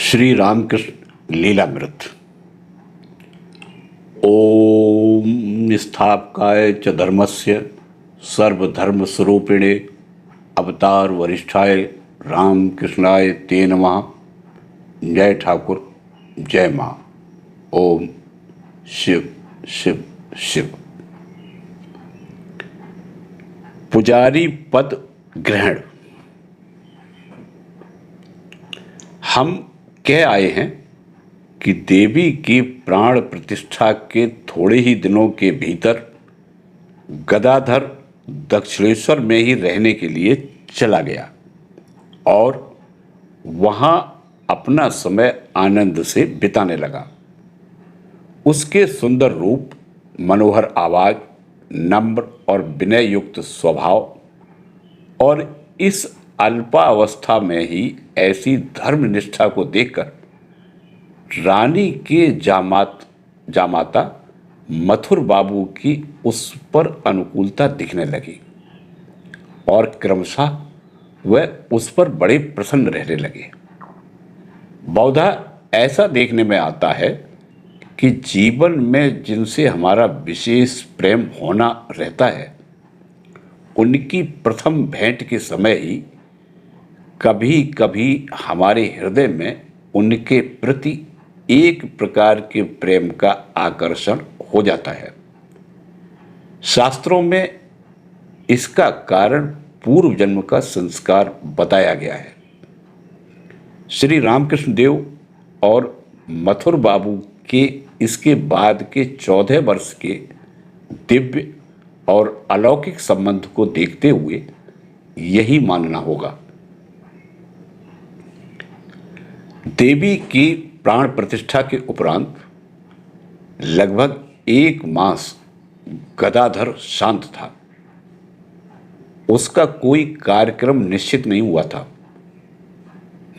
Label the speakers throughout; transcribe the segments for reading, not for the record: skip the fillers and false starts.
Speaker 1: श्री रामकृष्ण लीलामृत। ओम स्थापकाय च धर्मस्य सर्वधर्मस्वरूपिणे अवतार वरिष्ठाय रामकृष्णाय ते नमः। जय ठाकुर, जय माँ। ओम शिव शिव शिव। पुजारी पद ग्रहण। हम कह आए हैं कि देवी की प्राण प्रतिष्ठा के थोड़े ही दिनों के भीतर गदाधर दक्षिणेश्वर में ही रहने के लिए चला गया और वहाँ अपना समय आनंद से बिताने लगा। उसके सुंदर रूप, मनोहर आवाज, नम्र और विनय युक्त स्वभाव और इस अल्पावस्था में ही ऐसी धर्मनिष्ठा को देखकर रानी के जामाता मथुर बाबू की उस पर अनुकूलता दिखने लगी और क्रमशः वह उस पर बड़े प्रसन्न रहने लगे। बहुधा ऐसा देखने में आता है कि जीवन में जिनसे हमारा विशेष प्रेम होना रहता है, उनकी प्रथम भेंट के समय ही कभी कभी हमारे हृदय में उनके प्रति एक प्रकार के प्रेम का आकर्षण हो जाता है। शास्त्रों में इसका कारण पूर्व जन्म का संस्कार बताया गया है। श्री रामकृष्ण देव और मथुर बाबू के इसके बाद के 14 वर्ष के दिव्य और अलौकिक संबंध को देखते हुए यही मानना होगा। देवी की प्राण प्रतिष्ठा के उपरांत लगभग 1 मास गदाधर शांत था। उसका कोई कार्यक्रम निश्चित नहीं हुआ था।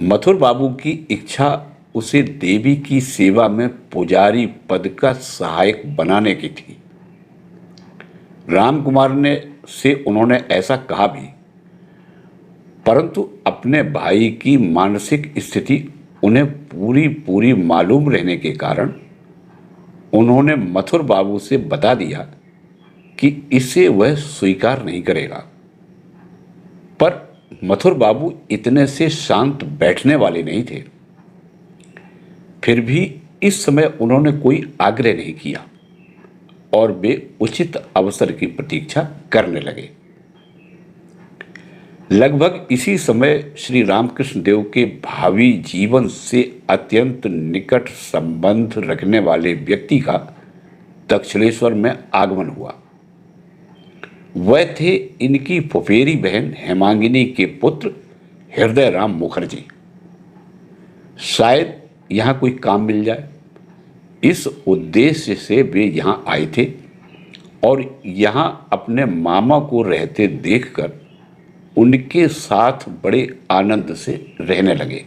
Speaker 1: मथुर बाबू की इच्छा उसे देवी की सेवा में पुजारी पद का सहायक बनाने की थी। रामकुमार से उन्होंने ऐसा कहा भी, परंतु अपने भाई की मानसिक स्थिति उन्हें पूरी मालूम रहने के कारण उन्होंने मथुर बाबू से बता दिया कि इसे वह स्वीकार नहीं करेगा। पर मथुर बाबू इतने से शांत बैठने वाले नहीं थे। फिर भी इस समय उन्होंने कोई आग्रह नहीं किया और वे उचित अवसर की प्रतीक्षा करने लगे। लगभग इसी समय श्री रामकृष्ण देव के भावी जीवन से अत्यंत निकट संबंध रखने वाले व्यक्ति का दक्षिणेश्वर में आगमन हुआ। वह थे इनकी फुफेरी बहन हेमांगिनी के पुत्र हृदय राम मुखर्जी। शायद यहाँ कोई काम मिल जाए, इस उद्देश्य से वे यहाँ आए थे और यहाँ अपने मामा को रहते देखकर उनके साथ बड़े आनंद से रहने लगे।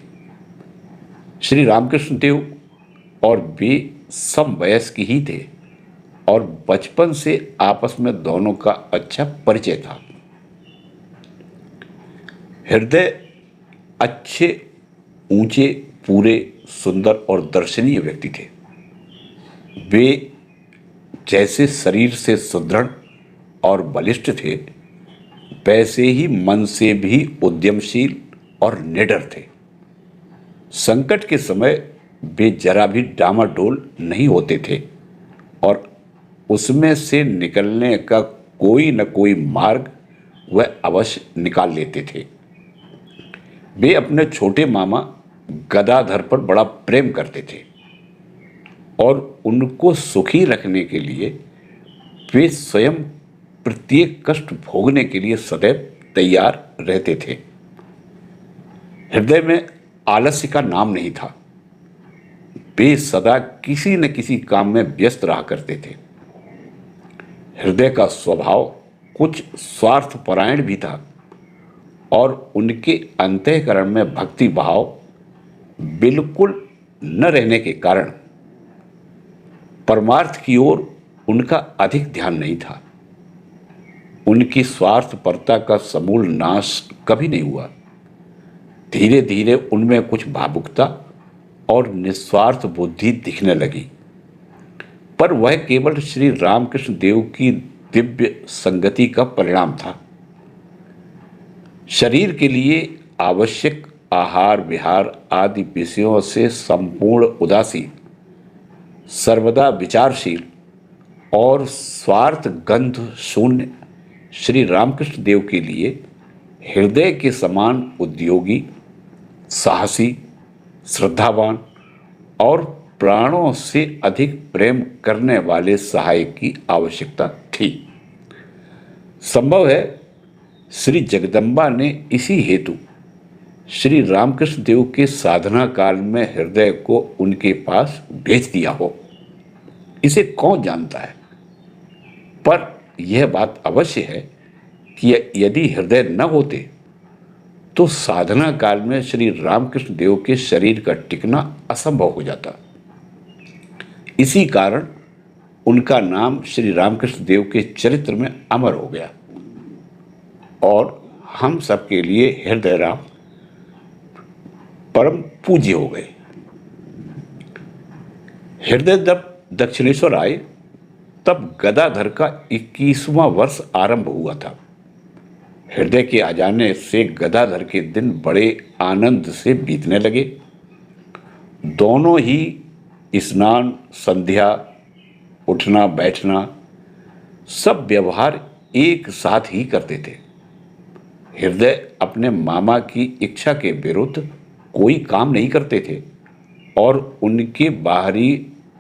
Speaker 1: श्री रामकृष्ण देव और वे समवयस्क ही थे और बचपन से आपस में दोनों का अच्छा परिचय था। हृदय अच्छे, ऊंचे, पूरे, सुंदर और दर्शनीय व्यक्ति थे। वे जैसे शरीर से सुदृढ़ और बलिष्ठ थे, वैसे ही मन से भी उद्यमशील और निडर थे। संकट के समय वे जरा भी डामाडोल नहीं होते थे और उसमें से निकलने का कोई न कोई मार्ग वह अवश्य निकाल लेते थे। वे अपने छोटे मामा गदाधर पर बड़ा प्रेम करते थे और उनको सुखी रखने के लिए वे स्वयं प्रत्येक कष्ट भोगने के लिए सदैव तैयार रहते थे। हृदय में आलस्य का नाम नहीं था। वे सदा किसी न किसी काम में व्यस्त रहा करते थे। हृदय का स्वभाव कुछ स्वार्थपरायण भी था और उनके अंतःकरण में भक्ति भाव बिल्कुल न रहने के कारण परमार्थ की ओर उनका अधिक ध्यान नहीं था। उनकी स्वार्थपरता का समूल नाश कभी नहीं हुआ। धीरे धीरे उनमें कुछ भावुकता और निस्वार्थ बुद्धि दिखने लगी। पर वह केवल श्री रामकृष्ण देव की दिव्य संगति का परिणाम था। शरीर के लिए आवश्यक आहार विहार आदि विषयों से संपूर्ण उदासी, सर्वदा विचारशील और स्वार्थ गंध शून्य श्री रामकृष्ण देव के लिए हृदय के समान उद्योगी, साहसी, श्रद्धावान और प्राणों से अधिक प्रेम करने वाले सहायक की आवश्यकता थी। संभव है श्री जगदम्बा ने इसी हेतु श्री रामकृष्ण देव के साधना काल में हृदय को उनके पास भेज दिया हो। इसे कौन जानता है, पर यह बात अवश्य है कि यदि हृदय न होते तो साधना काल में श्री रामकृष्ण देव के शरीर का टिकना असंभव हो जाता। इसी कारण उनका नाम श्री रामकृष्ण देव के चरित्र में अमर हो गया और हम सबके लिए हृदय राम परम पूज्य हो गए। हृदय जब दक्षिणेश्वर आए तब गदाधर का 21वां वर्ष आरंभ हुआ था। हृदय के आ जाने से गदाधर के दिन बड़े आनंद से बीतने लगे। दोनों ही स्नान, संध्या, उठना बैठना सब व्यवहार एक साथ ही करते थे। हृदय अपने मामा की इच्छा के विरुद्ध कोई काम नहीं करते थे और उनके बाहरी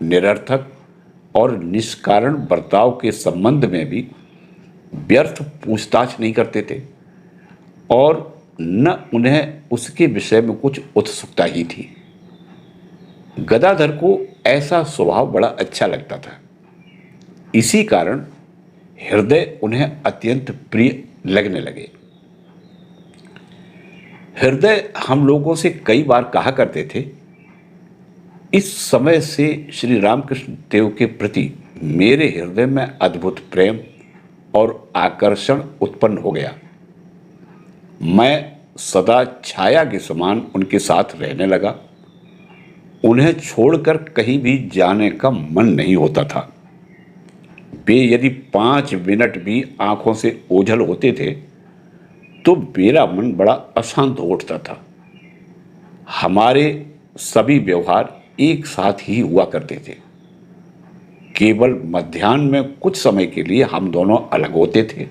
Speaker 1: निरर्थक और निष्कारण बर्ताव के संबंध में भी व्यर्थ पूछताछ नहीं करते थे और न उन्हें उसके विषय में कुछ उत्सुकता ही थी। गदाधर को ऐसा स्वभाव बड़ा अच्छा लगता था। इसी कारण हृदय उन्हें अत्यंत प्रिय लगने लगे। हृदय हम लोगों से कई बार कहा करते थे, इस समय से श्री रामकृष्ण देव के प्रति मेरे हृदय में अद्भुत प्रेम और आकर्षण उत्पन्न हो गया। मैं सदा छाया के समान उनके साथ रहने लगा। उन्हें छोड़कर कहीं भी जाने का मन नहीं होता था। वे यदि 5 मिनट भी आंखों से ओझल होते थे तो मेरा मन बड़ा अशांत हो उठता था। हमारे सभी व्यवहार एक साथ ही हुआ करते थे। केवल मध्याह्न में कुछ समय के लिए हम दोनों अलग होते थे,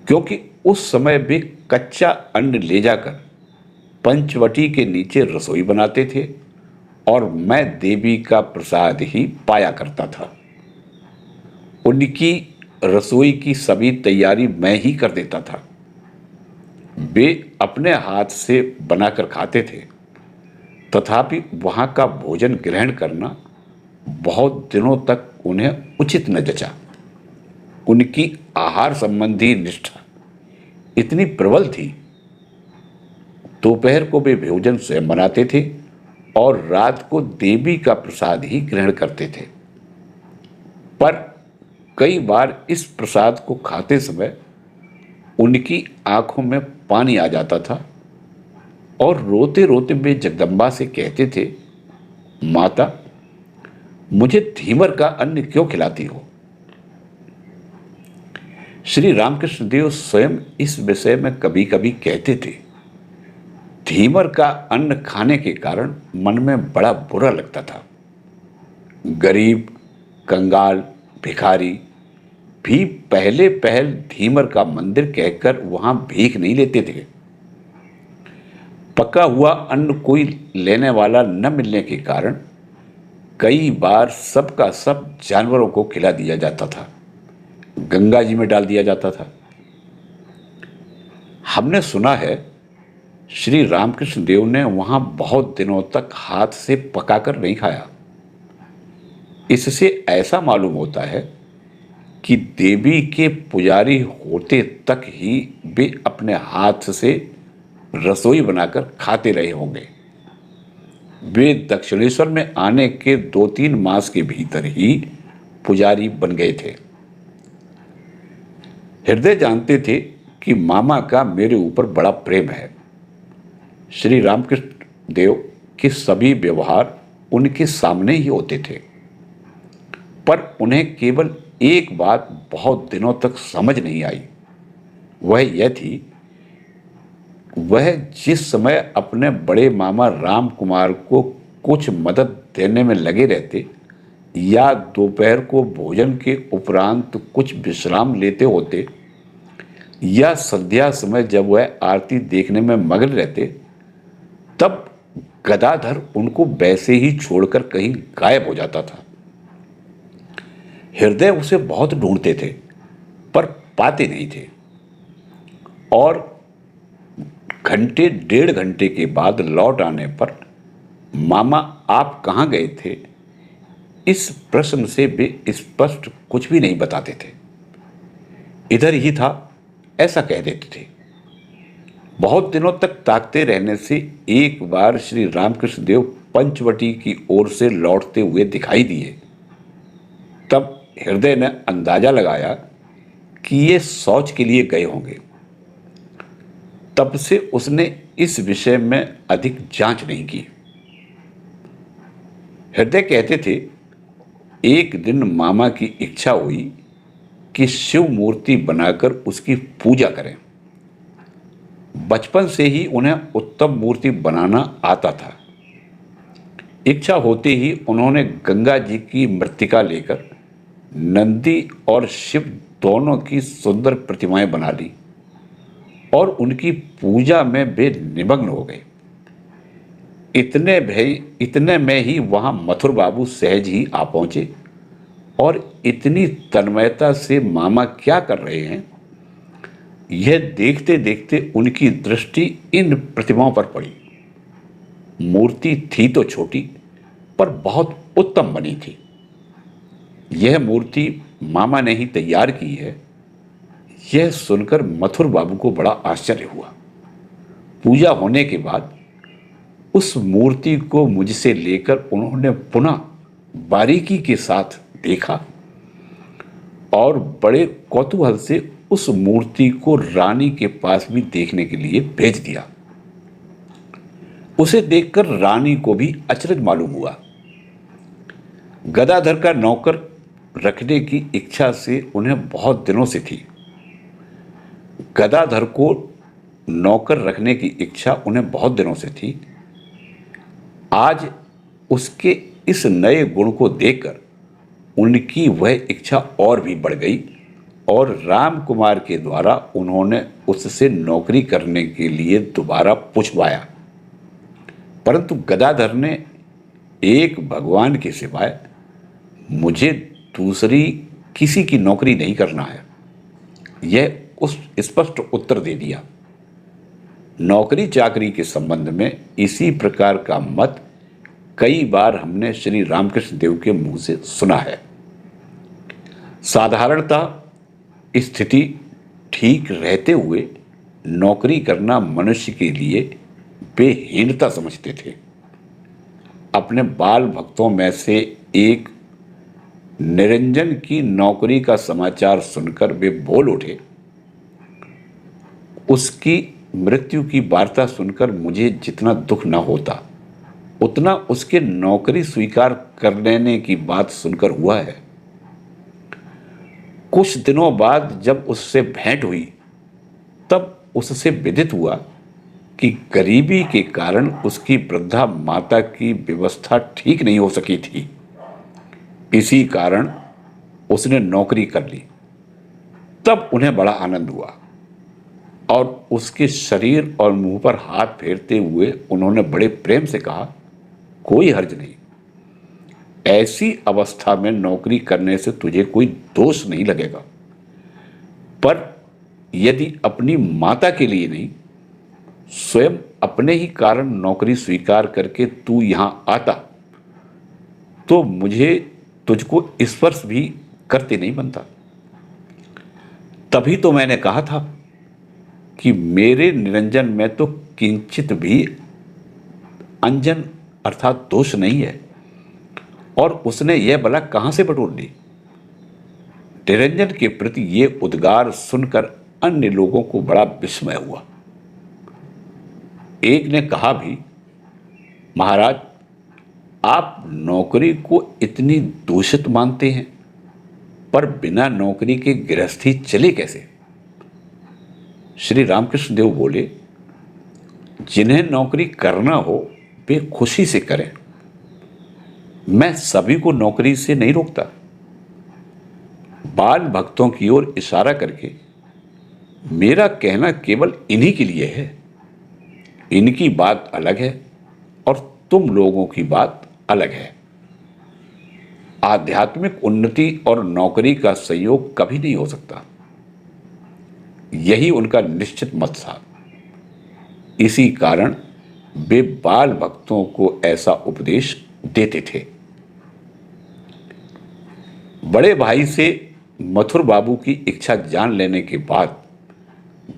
Speaker 1: क्योंकि उस समय वे कच्चा अन्न ले जाकर पंचवटी के नीचे रसोई बनाते थे और मैं देवी का प्रसाद ही पाया करता था। उनकी रसोई की सभी तैयारी मैं ही कर देता था। वे अपने हाथ से बनाकर खाते थे, तथापि वहाँ का भोजन ग्रहण करना बहुत दिनों तक उन्हें उचित न जचा। उनकी आहार संबंधी निष्ठा इतनी प्रबल थी। दोपहर को वे भोजन स्वयं बनाते थे और रात को देवी का प्रसाद ही ग्रहण करते थे। पर कई बार इस प्रसाद को खाते समय उनकी आंखों में पानी आ जाता था और रोते रोते वे जगदम्बा से कहते थे, माता, मुझे धीवर का अन्न क्यों खिलाती हो? श्री रामकृष्ण देव स्वयं इस विषय में कभी कभी कहते थे। धीवर का अन्न खाने के कारण मन में बड़ा बुरा लगता था। गरीब, कंगाल, भिखारी भी पहले पहल धीवर का मंदिर कहकर वहां भीख नहीं लेते थे। पका हुआ अन्न कोई लेने वाला न मिलने के कारण कई बार सबका सब जानवरों को खिला दिया जाता था, गंगा जी में डाल दिया जाता था। हमने सुना है श्री रामकृष्ण देव ने वहां बहुत दिनों तक हाथ से पकाकर नहीं खाया। इससे ऐसा मालूम होता है कि देवी के पुजारी होते तक ही वे अपने हाथ से रसोई बनाकर खाते रहे होंगे। वे दक्षिणेश्वर में आने के 2-3 मास के भीतर ही पुजारी बन गए थे। हृदय जानते थे कि मामा का मेरे ऊपर बड़ा प्रेम है। श्री रामकृष्ण देव कि सभी व्यवहार उनके सामने ही होते थे, पर उन्हें केवल एक बात बहुत दिनों तक समझ नहीं आई। वह यह थी, वह जिस समय अपने बड़े मामा राम कुमार को कुछ मदद देने में लगे रहते या दोपहर को भोजन के उपरांत कुछ विश्राम लेते होते या संध्या समय जब वह आरती देखने में मगन रहते, तब गदाधर उनको वैसे ही छोड़कर कहीं गायब हो जाता था। हृदय उसे बहुत ढूंढते थे पर पाते नहीं थे, और घंटे डेढ़ घंटे के बाद लौट आने पर मामा आप कहाँ गए थे, इस प्रश्न से वे स्पष्ट कुछ भी नहीं बताते थे। इधर ही था ऐसा कह देते थे। बहुत दिनों तक ताकते रहने से एक बार श्री रामकृष्ण देव पंचवटी की ओर से लौटते हुए दिखाई दिए। तब हृदय ने अंदाजा लगाया कि ये शौच के लिए गए होंगे। तब से उसने इस विषय में अधिक जांच नहीं की। हृदय कहते थे, एक दिन मामा की इच्छा हुई कि शिव मूर्ति बनाकर उसकी पूजा करें। बचपन से ही उन्हें उत्तम मूर्ति बनाना आता था। इच्छा होते ही उन्होंने गंगा जी की मृत्तिका लेकर नंदी और शिव दोनों की सुंदर प्रतिमाएं बना ली और उनकी पूजा में वे निमग्न हो गए। इतने में ही वहां मथुर बाबू सहज ही आ पहुंचे और इतनी तन्मयता से मामा क्या कर रहे हैं, यह देखते देखते उनकी दृष्टि इन प्रतिमाओं पर पड़ी। मूर्ति थी तो छोटी, पर बहुत उत्तम बनी थी। यह मूर्ति मामा ने ही तैयार की है, यह सुनकर मथुर बाबू को बड़ा आश्चर्य हुआ। पूजा होने के बाद उस मूर्ति को मुझसे लेकर उन्होंने पुनः बारीकी के साथ देखा और बड़े कौतूहल से उस मूर्ति को रानी के पास भी देखने के लिए भेज दिया। उसे देखकर रानी को भी अचरज मालूम हुआ। गदाधर का नौकर रखने की इच्छा से उन्हें बहुत दिनों से थी। गदाधर को नौकर रखने की इच्छा उन्हें बहुत दिनों से थी। आज उसके इस नए गुण को देखकर उनकी वह इच्छा और भी बढ़ गई और राम कुमार के द्वारा उन्होंने उससे नौकरी करने के लिए दोबारा पूछवाया। परंतु गदाधर ने एक भगवान के सिवाय मुझे दूसरी किसी की नौकरी नहीं करना है, यह उस स्पष्ट उत्तर दे दिया। नौकरी चाकरी के संबंध में इसी प्रकार का मत कई बार हमने श्री रामकृष्ण देव के मुंह से सुना है। साधारणतः स्थिति ठीक रहते हुए नौकरी करना मनुष्य के लिए बेहीनता समझते थे। अपने बाल भक्तों में से एक निरंजन की नौकरी का समाचार सुनकर वे बोल उठे, उसकी मृत्यु की वार्ता सुनकर मुझे जितना दुख न होता, उतना उसके नौकरी स्वीकार कर लेने की बात सुनकर हुआ है। कुछ दिनों बाद जब उससे भेंट हुई, तब उससे विदित हुआ कि गरीबी के कारण उसकी वृद्धा माता की व्यवस्था ठीक नहीं हो सकी थी। इसी कारण उसने नौकरी कर ली। तब उन्हें बड़ा आनंद हुआ और उसके शरीर और मुंह पर हाथ फेरते हुए उन्होंने बड़े प्रेम से कहा, कोई हर्ज नहीं, ऐसी अवस्था में नौकरी करने से तुझे कोई दोष नहीं लगेगा, पर यदि अपनी माता के लिए नहीं, स्वयं अपने ही कारण नौकरी स्वीकार करके तू यहां आता तो मुझे तुझको स्पर्श भी करते नहीं बनता। तभी तो मैंने कहा था कि मेरे निरंजन में तो किंचित भी अंजन अर्थात दोष नहीं है, और उसने यह बला कहां से बटोर ली। निरंजन के प्रति ये उद्गार सुनकर अन्य लोगों को बड़ा विस्मय हुआ। एक ने कहा भी, महाराज, आप नौकरी को इतनी दूषित मानते हैं, पर बिना नौकरी के गृहस्थी चले कैसे? श्री रामकृष्ण देव बोले, जिन्हें नौकरी करना हो वे खुशी से करें। मैं सभी को नौकरी से नहीं रोकता। बाल भक्तों की ओर इशारा करके मेरा कहना केवल इन्हीं के लिए है। इनकी बात अलग है और तुम लोगों की बात अलग है। आध्यात्मिक उन्नति और नौकरी का संयोग कभी नहीं हो सकता, यही उनका निश्चित मत था। इसी कारण वे बाल भक्तों को ऐसा उपदेश देते थे। बड़े भाई से मथुर बाबू की इच्छा जान लेने के बाद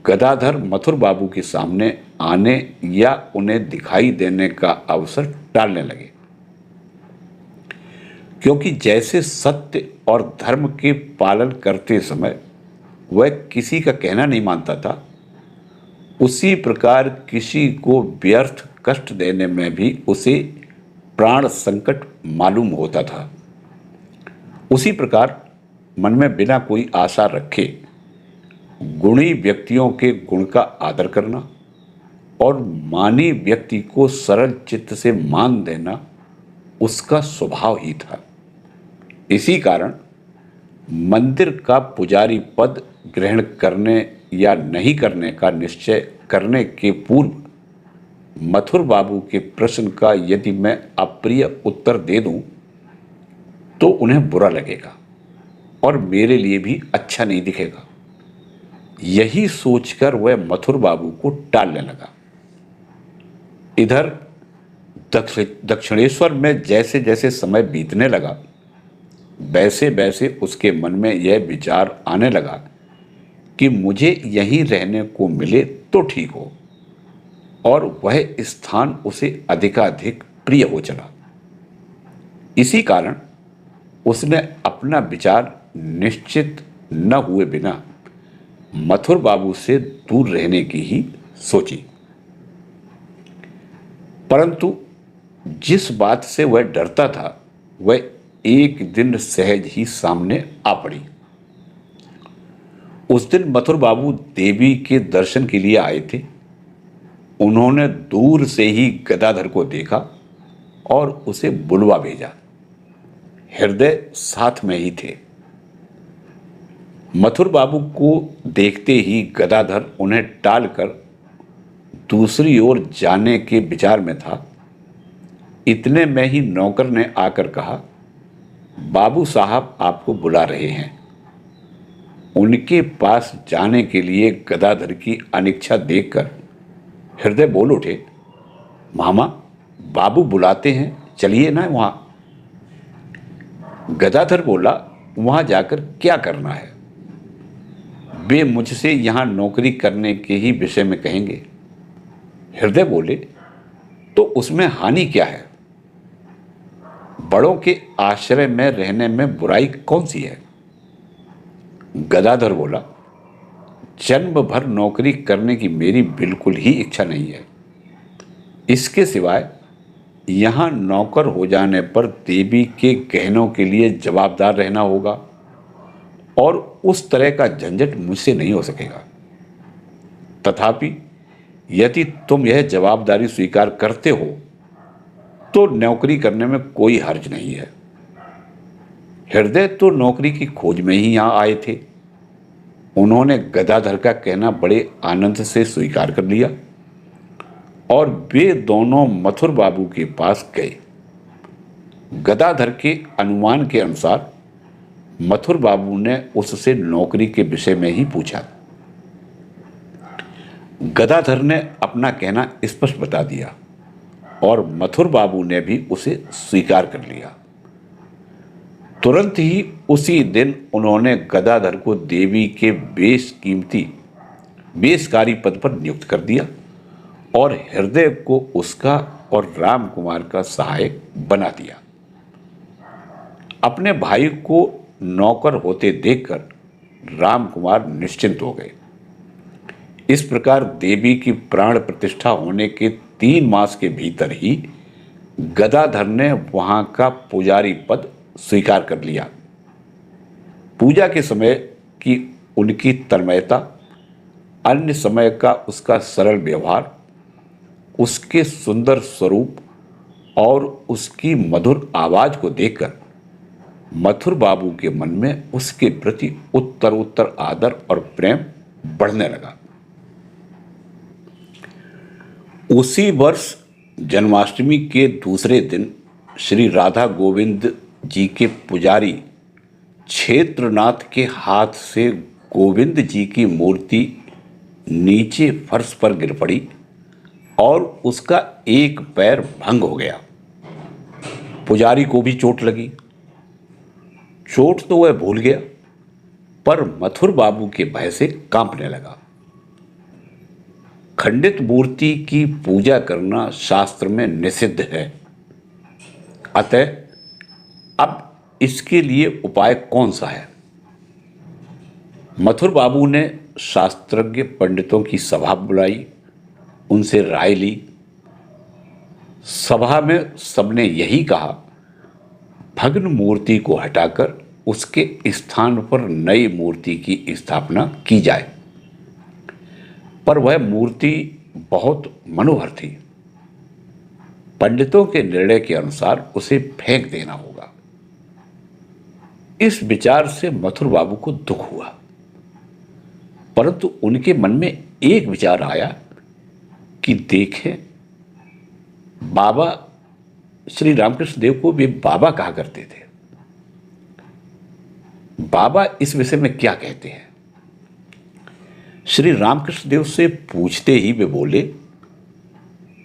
Speaker 1: गदाधर मथुर बाबू के सामने आने या उन्हें दिखाई देने का अवसर टालने लगे, क्योंकि जैसे सत्य और धर्म के पालन करते समय वह किसी का कहना नहीं मानता था, उसी प्रकार किसी को व्यर्थ कष्ट देने में भी उसे प्राण संकट मालूम होता था। उसी प्रकार मन में बिना कोई आशा रखे गुणी व्यक्तियों के गुण का आदर करना और मानी व्यक्ति को सरल चित्त से मान देना उसका स्वभाव ही था। इसी कारण मंदिर का पुजारी पद ग्रहण करने या नहीं करने का निश्चय करने के पूर्व मथुर बाबू के प्रश्न का यदि मैं अप्रिय उत्तर दे दूं तो उन्हें बुरा लगेगा और मेरे लिए भी अच्छा नहीं दिखेगा। यही सोचकर वह मथुर बाबू को टालने लगा। इधर दक्षिणेश्वर में जैसे जैसे समय बीतने लगा, वैसे वैसे उसके मन में यह विचार आने लगा कि मुझे यहीं रहने को मिले तो ठीक हो, और वह स्थान उसे अधिकाधिक प्रिय हो चला। इसी कारण उसने अपना विचार निश्चित न हुए बिना मथुर बाबू से दूर रहने की ही सोची। परंतु जिस बात से वह डरता था वह एक दिन सहज ही सामने आ पड़ी। उस दिन मथुर बाबू देवी के दर्शन के लिए आए थे। उन्होंने दूर से ही गदाधर को देखा और उसे बुलवा भेजा। हृदय साथ में ही थे। मथुर बाबू को देखते ही गदाधर उन्हें टालकर दूसरी ओर जाने के विचार में था। इतने में ही नौकर ने आकर कहा, बाबू साहब आपको बुला रहे हैं। उनके पास जाने के लिए गदाधर की अनिच्छा देखकर हृदय बोल उठे, मामा बाबू बुलाते हैं, चलिए ना वहां। गदाधर बोला, वहां जाकर क्या करना है? वे मुझसे यहां नौकरी करने के ही विषय में कहेंगे। हृदय बोले, तो उसमें हानि क्या है? बड़ों के आश्रय में रहने में बुराई कौन सी है? गदाधर बोला, जन्म भर नौकरी करने की मेरी बिल्कुल ही इच्छा नहीं है। इसके सिवाय यहां नौकर हो जाने पर देवी के गहनों के लिए जवाबदार रहना होगा और उस तरह का झंझट मुझसे नहीं हो सकेगा। तथापि यदि तुम यह जवाबदारी स्वीकार करते हो तो नौकरी करने में कोई हर्ज नहीं है। हृदय तो नौकरी की खोज में ही यहां आए थे। उन्होंने गदाधर का कहना बड़े आनंद से स्वीकार कर लिया और वे दोनों मथुर बाबू के पास गए। गदाधर के अनुमान के अनुसार मथुर बाबू ने उससे नौकरी के विषय में ही पूछा। गदाधर ने अपना कहना स्पष्ट बता दिया और मथुर बाबू ने भी उसे स्वीकार कर लिया। तुरंत ही उसी दिन उन्होंने गदाधर को देवी के बेशकारी पद पर नियुक्त कर दिया और हृदय को उसका और राम कुमार का सहायक बना दिया। अपने भाई को नौकर होते देखकर राम कुमार निश्चिंत हो गए। इस प्रकार देवी की प्राण प्रतिष्ठा होने के 3 मास के भीतर ही गदाधर ने वहां का पुजारी पद स्वीकार कर लिया। पूजा के समय की उनकी तन्मयता, अन्य समय का उसका सरल व्यवहार, उसके सुंदर स्वरूप और उसकी मधुर आवाज को देखकर मथुर बाबू के मन में उसके प्रति उत्तरोत्तर आदर और प्रेम बढ़ने लगा। उसी वर्ष जन्माष्टमी के दूसरे दिन श्री राधा गोविंद जी के पुजारी क्षेत्रनाथ के हाथ से गोविंद जी की मूर्ति नीचे फर्श पर गिर पड़ी और उसका एक पैर भंग हो गया। पुजारी को भी चोट लगी। चोट तो वह भूल गया, पर मथुर बाबू के भय से कांपने लगा। खंडित मूर्ति की पूजा करना शास्त्र में निषिद्ध है। अतः अब इसके लिए उपाय कौन सा है? मथुर बाबू ने शास्त्रज्ञ पंडितों की सभा बुलाई, उनसे राय ली। सभा में सबने यही कहा, भग्न मूर्ति को हटाकर उसके स्थान पर नई मूर्ति की स्थापना की जाए। पर वह मूर्ति बहुत मनोहर थी। पंडितों के निर्णय के अनुसार उसे फेंक देना होगा। इस विचार से मथुर बाबू को दुख हुआ, परंतु उनके मन में एक विचार आया कि देखें, बाबा श्री रामकृष्ण देव को वे बाबा कहा करते थे। बाबा इस विषय में क्या कहते हैं? श्री रामकृष्ण देव से पूछते ही वे बोले,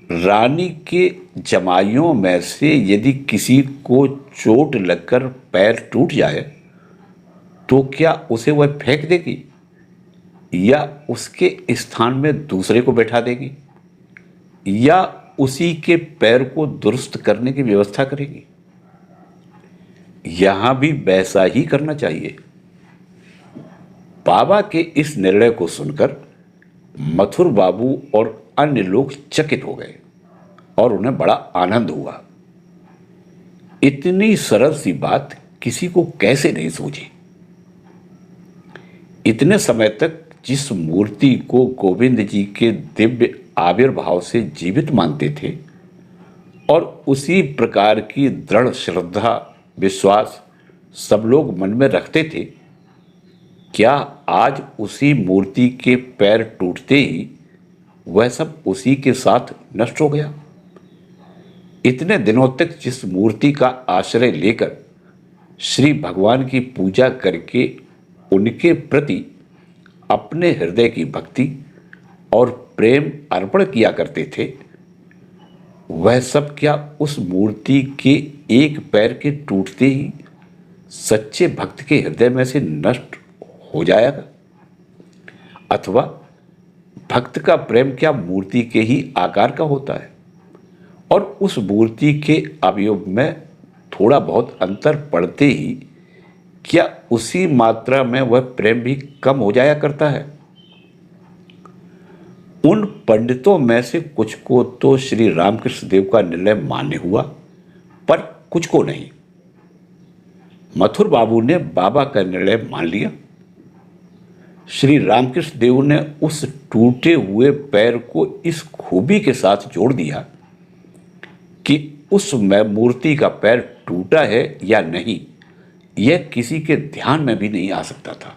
Speaker 1: रानी के जमाइयों में से यदि किसी को चोट लगकर पैर टूट जाए तो क्या उसे वह फेंक देगी या उसके स्थान में दूसरे को बैठा देगी या उसी के पैर को दुरुस्त करने की व्यवस्था करेगी? यहां भी वैसा ही करना चाहिए। बाबा के इस निर्णय को सुनकर मथुर बाबू और अन्य लोग चकित हो गए और उन्हें बड़ा आनंद हुआ। इतनी सरल सी बात किसी को कैसे नहीं सूझी? इतने समय तक जिस मूर्ति को गोविंद जी के दिव्य आविर्भाव से जीवित मानते थे और उसी प्रकार की दृढ़ श्रद्धा विश्वास सब लोग मन में रखते थे, क्या आज उसी मूर्ति के पैर टूटते ही वह सब उसी के साथ नष्ट हो गया? इतने दिनों तक जिस मूर्ति का आश्रय लेकर श्री भगवान की पूजा करके उनके प्रति अपने हृदय की भक्ति और प्रेम अर्पण किया करते थे, वह सब क्या उस मूर्ति के एक पैर के टूटते ही सच्चे भक्त के हृदय में से नष्ट हो जाएगा? अथवा भक्त का प्रेम क्या मूर्ति के ही आकार का होता है और उस मूर्ति के अवयव में थोड़ा बहुत अंतर पड़ते ही क्या उसी मात्रा में वह प्रेम भी कम हो जाया करता है? उन पंडितों में से कुछ को तो श्री रामकृष्ण देव का निर्णय मान्य हुआ, पर कुछ को नहीं। मथुर बाबू ने बाबा का निर्णय मान लिया। श्री रामकृष्ण देव ने उस टूटे हुए पैर को इस खूबी के साथ जोड़ दिया कि उस मूर्ति का पैर टूटा है या नहीं, यह किसी के ध्यान में भी नहीं आ सकता था।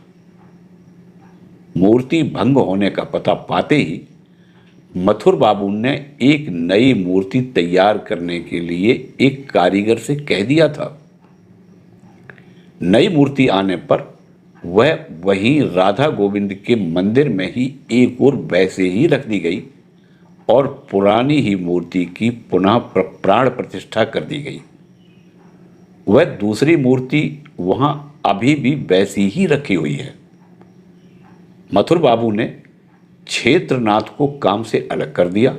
Speaker 1: मूर्ति भंग होने का पता पाते ही मथुर बाबू ने एक नई मूर्ति तैयार करने के लिए एक कारीगर से कह दिया था। नई मूर्ति आने पर वह वहीं राधा गोविंद के मंदिर में ही एक और वैसे ही रख दी गई और पुरानी ही मूर्ति की पुनः प्राण प्रतिष्ठा कर दी गई। वह दूसरी मूर्ति वहां अभी भी वैसी ही रखी हुई है। मथुर बाबू ने क्षेत्रनाथ को काम से अलग कर दिया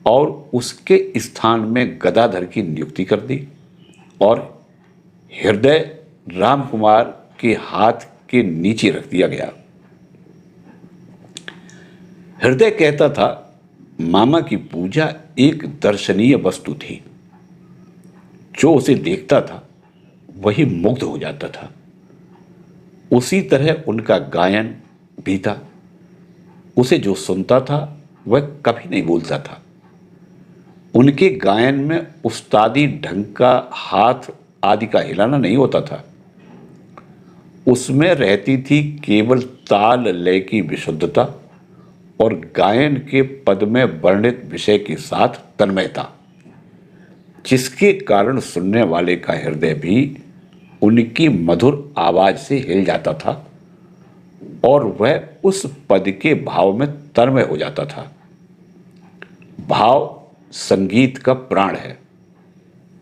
Speaker 1: और उसके स्थान में गदाधर की नियुक्ति कर दी और हृदय राम कुमार के हाथ के नीचे रख दिया गया। हृदय कहता था, मामा की पूजा एक दर्शनीय वस्तु थी। जो उसे देखता था वही मुग्ध हो जाता था। उसी तरह उनका गायन भी था। उसे जो सुनता था वह कभी नहीं बोलता था। उनके गायन में उस्तादी ढंग का हाथ आदि का हिलाना नहीं होता था। उसमें रहती थी केवल ताल लय की विशुद्धता और गायन के पद में वर्णित विषय के साथ तन्मयता, जिसके कारण सुनने वाले का हृदय भी उनकी मधुर आवाज से हिल जाता था और वह उस पद के भाव में तन्मय हो जाता था। भाव संगीत का प्राण है।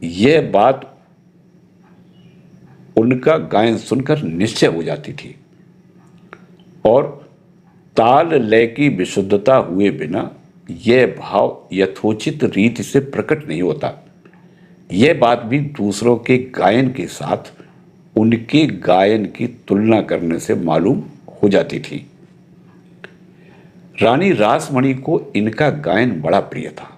Speaker 1: यह बात उनका गायन सुनकर निश्चय हो जाती थी और ताल लय की विशुद्धता हुए बिना यह भाव यथोचित रीति से प्रकट नहीं होता। यह बात भी दूसरों के गायन के साथ उनके गायन की तुलना करने से मालूम हो जाती थी। रानी रासमणि को इनका गायन बड़ा प्रिय था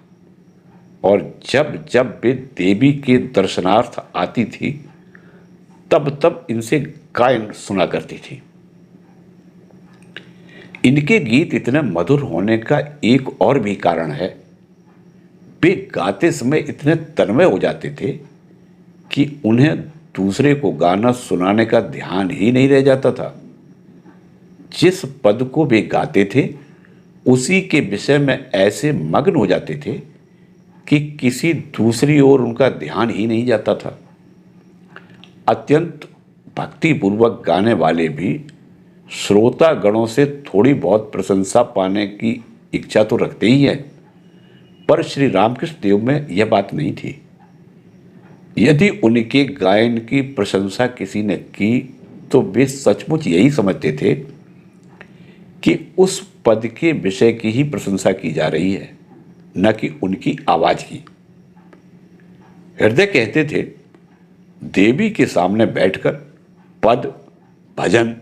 Speaker 1: और जब जब वे देवी के दर्शनार्थ आती थी तब तब इनसे गायन सुना करती थी। इनके गीत इतने मधुर होने का एक और भी कारण है। वे गाते समय इतने तन्मय हो जाते थे कि उन्हें दूसरे को गाना सुनाने का ध्यान ही नहीं रह जाता था। जिस पद को वे गाते थे उसी के विषय में ऐसे मग्न हो जाते थे कि किसी दूसरी ओर उनका ध्यान ही नहीं जाता था। अत्यंत भक्तिपूर्वक गाने वाले भी श्रोता गणों से थोड़ी बहुत प्रशंसा पाने की इच्छा तो रखते ही है, पर श्री रामकृष्ण देव में यह बात नहीं थी। यदि उनके गायन की प्रशंसा किसी ने की तो वे सचमुच यही समझते थे कि उस पद के विषय की ही प्रशंसा की जा रही है, न कि उनकी आवाज की। हृदय कहते थे, देवी के सामने बैठकर पद, भजन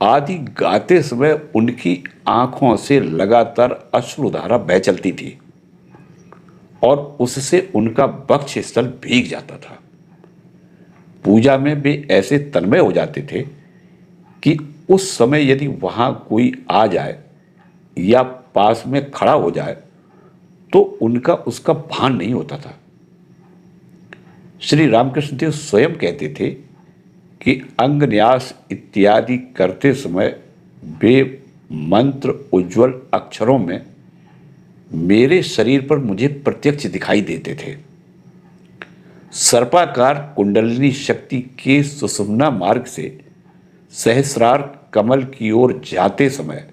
Speaker 1: आदि गाते समय उनकी आंखों से लगातार अश्रुधारा बह चलती थी और उससे उनका वक्ष स्थल भीग जाता था। पूजा में वे ऐसे तन्मय हो जाते थे कि उस समय यदि वहां कोई आ जाए या पास में खड़ा हो जाए तो उनका उसका भान नहीं होता था। श्री रामकृष्ण देव स्वयं कहते थे कि अंगन्यास इत्यादि करते समय वे मंत्र उज्ज्वल अक्षरों में मेरे शरीर पर मुझे प्रत्यक्ष दिखाई देते थे। सर्पाकार कुंडलिनी शक्ति के सुषुम्ना मार्ग से सहस्रार कमल की ओर जाते समय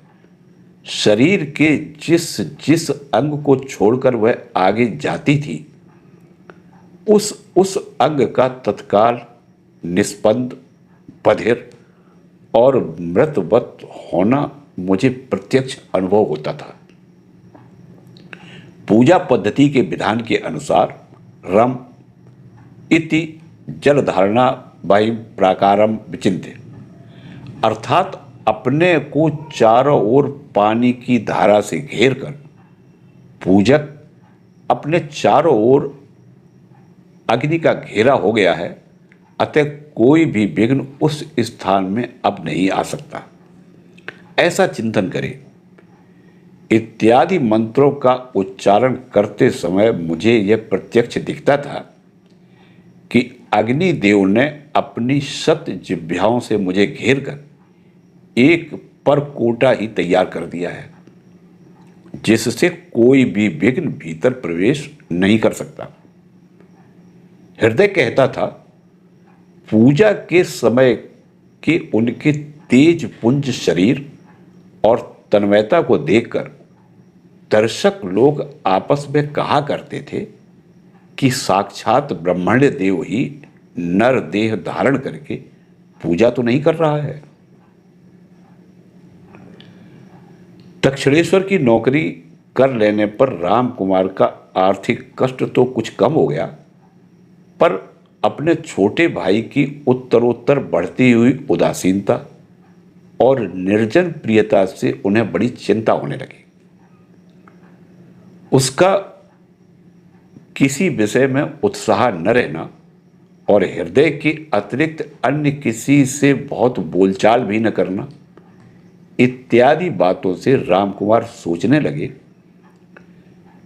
Speaker 1: शरीर के जिस जिस अंग को छोड़कर वह आगे जाती थी उस अंग का तत्काल निस्पंद, बधिर और मृतवत होना मुझे प्रत्यक्ष अनुभव होता था। पूजा पद्धति के विधान के अनुसार रम इति जलधारणा वायु प्राकारम विचिन्त्य, अर्थात अपने को चारों ओर पानी की धारा से घेर कर पूजक अपने चारों ओर अग्नि का घेरा हो गया है, अतः कोई भी विघ्न उस स्थान में अब नहीं आ सकता, ऐसा चिंतन करे। इत्यादि मंत्रों का उच्चारण करते समय मुझे यह प्रत्यक्ष दिखता था कि अग्निदेव ने अपनी शत जिह्वाओं से मुझे घेर कर एक परकोटा ही तैयार कर दिया है, जिससे कोई भी विघ्न भीतर प्रवेश नहीं कर सकता। हृदय कहता था, पूजा के समय के उनके तेज पुंज शरीर और तन्मयता को देखकर दर्शक लोग आपस में कहा करते थे कि साक्षात ब्रह्मण्य देव ही नर देह धारण करके पूजा तो नहीं कर रहा है। दक्षिणेश्वर की नौकरी कर लेने पर राम कुमार का आर्थिक कष्ट तो कुछ कम हो गया, पर अपने छोटे भाई की उत्तरोत्तर बढ़ती हुई उदासीनता और निर्जन प्रियता से उन्हें बड़ी चिंता होने लगी। उसका किसी विषय में उत्साह न रहना और हृदय के अतिरिक्त अन्य किसी से बहुत बोलचाल भी न करना इत्यादि बातों से रामकुमार सोचने लगे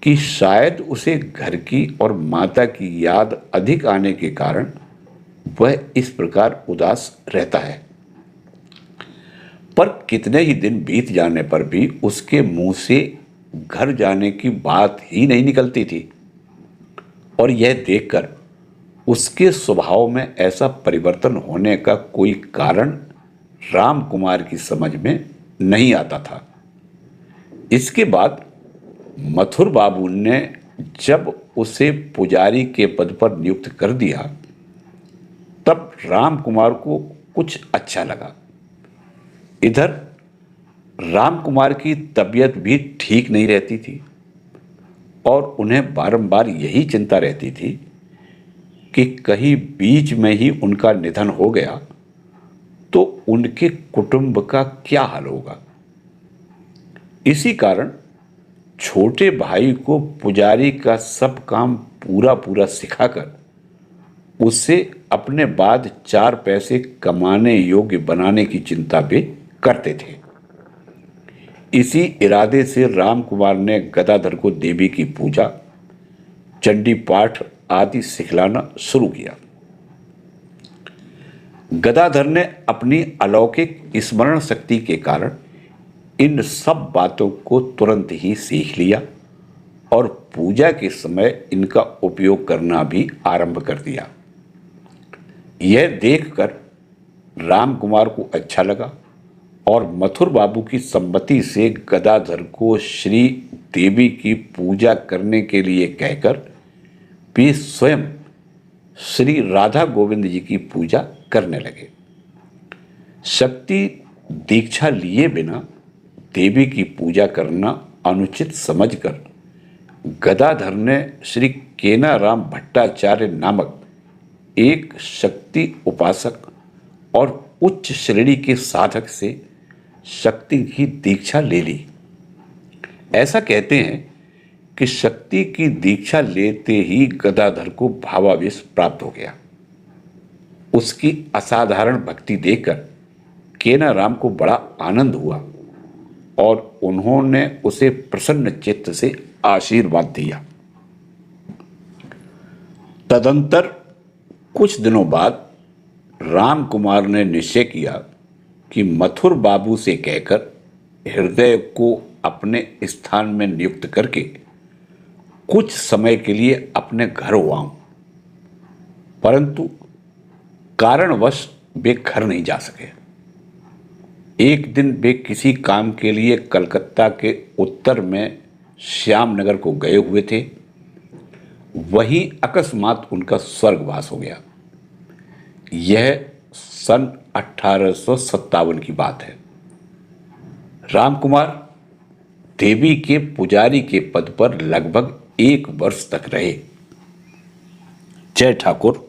Speaker 1: कि शायद उसे घर की और माता की याद अधिक आने के कारण वह इस प्रकार उदास रहता है। पर कितने ही दिन बीत जाने पर भी उसके मुंह से घर जाने की बात ही नहीं निकलती थी और यह देखकर उसके स्वभाव में ऐसा परिवर्तन होने का कोई कारण रामकुमार की समझ में नहीं आता था। इसके बाद मथुर बाबू ने जब उसे पुजारी के पद पर नियुक्त कर दिया तब रामकुमार को कुछ अच्छा लगा। इधर रामकुमार की तबीयत भी ठीक नहीं रहती थी और उन्हें बारंबार यही चिंता रहती थी कि कहीं बीच में ही उनका निधन हो गया तो उनके कुटुंब का क्या हाल होगा। इसी कारण छोटे भाई को पुजारी का सब काम पूरा पूरा सिखाकर उसे अपने बाद 4 पैसे कमाने योग्य बनाने की चिंता भी करते थे। इसी इरादे से रामकुमार ने गदाधर को देवी की पूजा, चंडी पाठ आदि सिखलाना शुरू किया। गदाधर ने अपनी अलौकिक स्मरण शक्ति के कारण इन सब बातों को तुरंत ही सीख लिया और पूजा के समय इनका उपयोग करना भी आरंभ कर दिया। यह देखकर रामकुमार को अच्छा लगा और मथुर बाबू की सम्मति से गदाधर को श्री देवी की पूजा करने के लिए कहकर वे स्वयं श्री राधा गोविंद जी की पूजा करने लगे। शक्ति दीक्षा लिए बिना देवी की पूजा करना अनुचित समझकर गदाधर ने श्री केनाराम भट्टाचार्य नामक एक शक्ति उपासक और उच्च श्रेणी के साधक से शक्ति की दीक्षा ले ली। ऐसा कहते हैं कि शक्ति की दीक्षा लेते ही गदाधर को भावावेश प्राप्त हो गया। उसकी असाधारण भक्ति देखकर केनाराम को बड़ा आनंद हुआ और उन्होंने उसे प्रसन्न चित्त से आशीर्वाद दिया। तदंतर कुछ दिनों बाद रामकुमार ने निश्चय किया कि मथुर बाबू से कहकर हृदय को अपने स्थान में नियुक्त करके कुछ समय के लिए अपने घर हो आऊं, परंतु कारणवश वे घर नहीं जा सके। एक दिन वे किसी काम के लिए कलकत्ता के उत्तर में श्यामनगर को गए हुए थे। वहीं अकस्मात उनका स्वर्गवास हो गया। यह सन 1857 की बात है। रामकुमार देवी के पुजारी के पद पर लगभग 1 वर्ष तक रहे। जय ठाकुर।